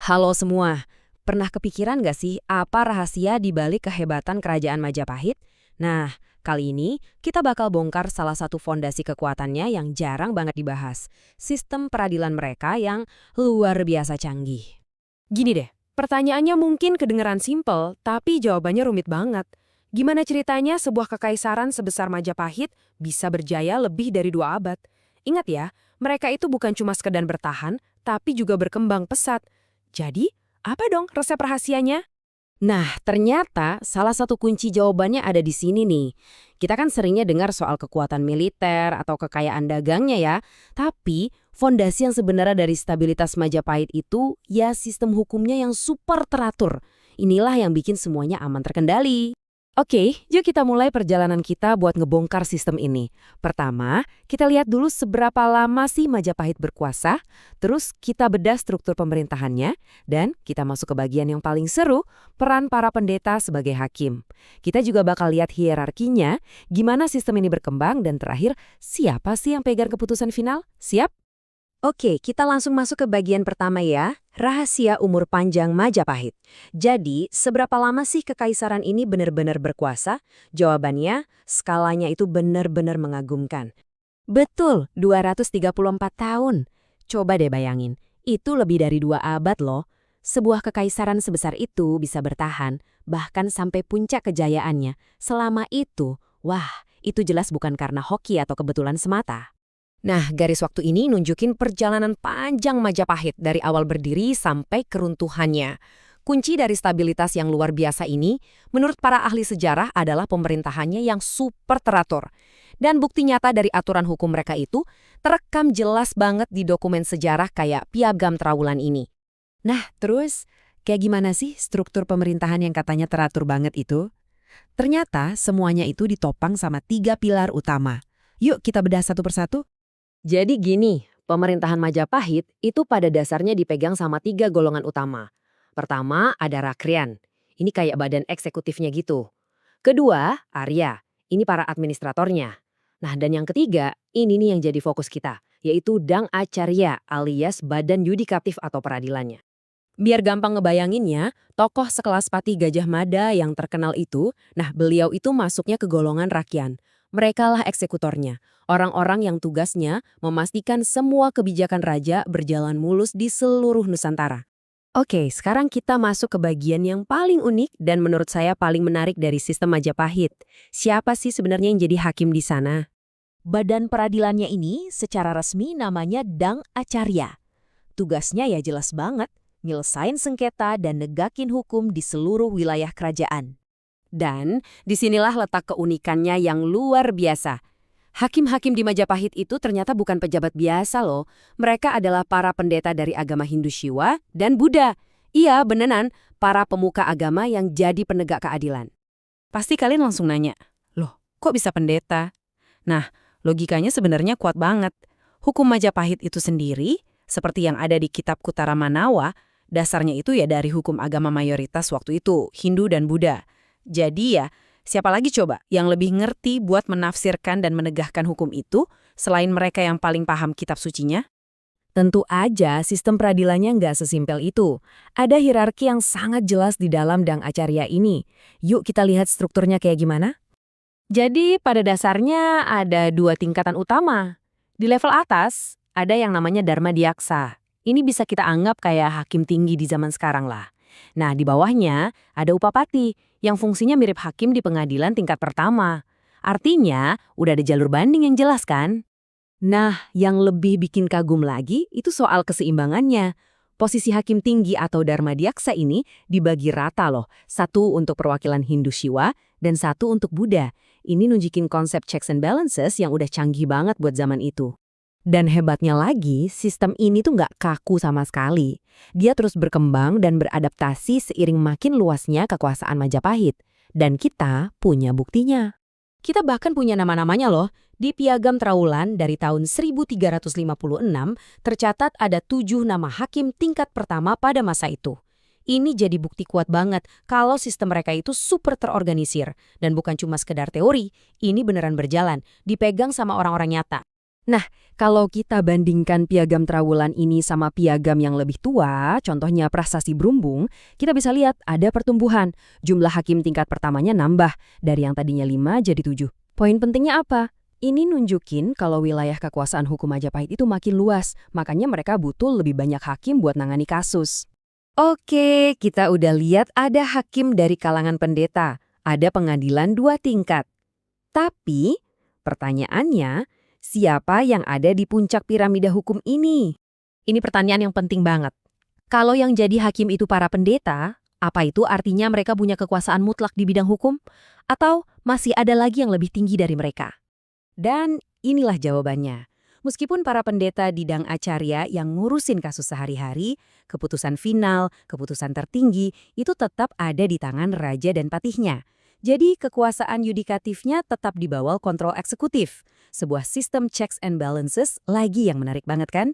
Halo semua, pernah kepikiran nggak sih apa rahasia di balik kehebatan kerajaan Majapahit? Nah, kali ini kita bakal bongkar salah satu fondasi kekuatannya yang jarang banget dibahas. Sistem peradilan mereka yang luar biasa canggih. Gini deh, pertanyaannya mungkin kedengeran simpel, tapi jawabannya rumit banget. Gimana ceritanya sebuah kekaisaran sebesar Majapahit bisa berjaya lebih dari 2 abad? Ingat ya, mereka itu bukan cuma sekedar bertahan, tapi juga berkembang pesat. Jadi, apa dong resep rahasianya? Nah, ternyata salah satu kunci jawabannya ada di sini nih. Kita kan seringnya dengar soal kekuatan militer atau kekayaan dagangnya ya. Tapi, fondasi yang sebenarnya dari stabilitas Majapahit itu ya sistem hukumnya yang super teratur. Inilah yang bikin semuanya aman terkendali. Oke, yuk kita mulai perjalanan kita buat ngebongkar sistem ini. Pertama, kita lihat dulu seberapa lama sih Majapahit berkuasa, terus kita bedah struktur pemerintahannya, dan kita masuk ke bagian yang paling seru, peran para pendeta sebagai hakim. Kita juga bakal lihat hierarkinya, gimana sistem ini berkembang, dan terakhir, siapa sih yang pegang keputusan final? Siap? Oke, kita langsung masuk ke bagian pertama ya, rahasia umur panjang Majapahit. Jadi, seberapa lama sih kekaisaran ini benar-benar berkuasa? Jawabannya, skalanya itu benar-benar mengagumkan. Betul, 234 tahun. Coba deh bayangin, itu lebih dari 2 abad loh. Sebuah kekaisaran sebesar itu bisa bertahan, bahkan sampai puncak kejayaannya. Selama itu, wah, itu jelas bukan karena hoki atau kebetulan semata. Nah, garis waktu ini nunjukin perjalanan panjang Majapahit dari awal berdiri sampai keruntuhannya. Kunci dari stabilitas yang luar biasa ini, menurut para ahli sejarah adalah pemerintahannya yang super teratur. Dan bukti nyata dari aturan hukum mereka itu terekam jelas banget di dokumen sejarah kayak Piagam Trowulan ini. Nah, terus kayak gimana sih struktur pemerintahan yang katanya teratur banget itu? Ternyata semuanya itu ditopang sama 3 pilar utama. Yuk kita bedah satu persatu. Jadi gini, pemerintahan Majapahit itu pada dasarnya dipegang sama 3 golongan utama. Pertama, ada Rakrian. Ini kayak badan eksekutifnya gitu. Kedua, Arya. Ini para administratornya. Nah, dan yang ketiga, ini nih yang jadi fokus kita, yaitu Dang Acarya alias badan yudikatif atau peradilannya. Biar gampang ngebayanginnya, tokoh sekelas Pati Gajah Mada yang terkenal itu, nah beliau itu masuknya ke golongan Rakyan. Merekalah eksekutornya, orang-orang yang tugasnya memastikan semua kebijakan raja berjalan mulus di seluruh Nusantara. Oke, sekarang kita masuk ke bagian yang paling unik dan menurut saya paling menarik dari sistem Majapahit. Siapa sih sebenarnya yang jadi hakim di sana? Badan peradilannya ini secara resmi namanya Dang Acarya. Tugasnya ya jelas banget, nyelesain sengketa dan negakin hukum di seluruh wilayah kerajaan. Dan disinilah letak keunikannya yang luar biasa. Hakim-hakim di Majapahit itu ternyata bukan pejabat biasa loh. Mereka adalah para pendeta dari agama Hindu Shiva dan Buddha. Iya, beneran, para pemuka agama yang jadi penegak keadilan. Pasti kalian langsung nanya, loh kok bisa pendeta? Nah, logikanya sebenarnya kuat banget. Hukum Majapahit itu sendiri, seperti yang ada di kitab Kutara Manawa, dasarnya itu ya dari hukum agama mayoritas waktu itu, Hindu dan Buddha. Jadi ya, siapa lagi coba yang lebih ngerti buat menafsirkan dan menegakkan hukum itu selain mereka yang paling paham kitab sucinya? Tentu aja sistem peradilannya nggak sesimpel itu. Ada hierarki yang sangat jelas di dalam Dang Acarya ini. Yuk kita lihat strukturnya kayak gimana? Jadi pada dasarnya ada 2 tingkatan utama. Di level atas ada yang namanya Dharma Diaksa. Ini bisa kita anggap kayak hakim tinggi di zaman sekarang lah. Nah, di bawahnya ada upapati yang fungsinya mirip hakim di pengadilan tingkat pertama. Artinya, udah ada jalur banding yang jelas kan? Nah, yang lebih bikin kagum lagi itu soal keseimbangannya. Posisi hakim tinggi atau Dharma Diaksa ini dibagi rata loh. Satu untuk perwakilan Hindu Shiva dan satu untuk Buddha. Ini nunjukin konsep checks and balances yang udah canggih banget buat zaman itu. Dan hebatnya lagi, sistem ini tuh nggak kaku sama sekali. Dia terus berkembang dan beradaptasi seiring makin luasnya kekuasaan Majapahit. Dan kita punya buktinya. Kita bahkan punya nama-namanya loh. Di Piagam Trowulan dari tahun 1356 tercatat ada 7 nama hakim tingkat pertama pada masa itu. Ini jadi bukti kuat banget kalau sistem mereka itu super terorganisir. Dan bukan cuma sekedar teori, ini beneran berjalan, dipegang sama orang-orang nyata. Kalau kita bandingkan piagam Trowulan ini sama piagam yang lebih tua, contohnya Prasasti Brumbung, kita bisa lihat ada pertumbuhan. Jumlah hakim tingkat pertamanya nambah, dari yang tadinya 5 jadi 7. Poin pentingnya apa? Ini nunjukin kalau wilayah kekuasaan hukum Majapahit itu makin luas, makanya mereka butuh lebih banyak hakim buat nangani kasus. Oke, kita udah lihat ada hakim dari kalangan pendeta, ada pengadilan 2 tingkat. Tapi, pertanyaannya, siapa yang ada di puncak piramida hukum ini? Ini pertanyaan yang penting banget. Kalau yang jadi hakim itu para pendeta, apa itu artinya mereka punya kekuasaan mutlak di bidang hukum? Atau masih ada lagi yang lebih tinggi dari mereka? Dan inilah jawabannya. Meskipun para pendeta didang acarya yang ngurusin kasus sehari-hari, keputusan final, keputusan tertinggi, itu tetap ada di tangan raja dan patihnya. Jadi kekuasaan yudikatifnya tetap di bawah kontrol eksekutif. Sebuah sistem checks and balances lagi yang menarik banget kan?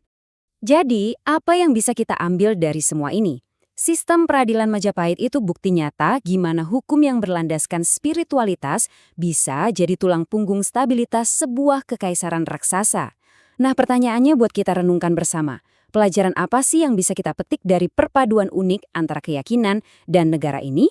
Jadi, apa yang bisa kita ambil dari semua ini? Sistem peradilan Majapahit itu bukti nyata gimana hukum yang berlandaskan spiritualitas bisa jadi tulang punggung stabilitas sebuah kekaisaran raksasa. Nah, pertanyaannya buat kita renungkan bersama. Pelajaran apa sih yang bisa kita petik dari perpaduan unik antara keyakinan dan negara ini?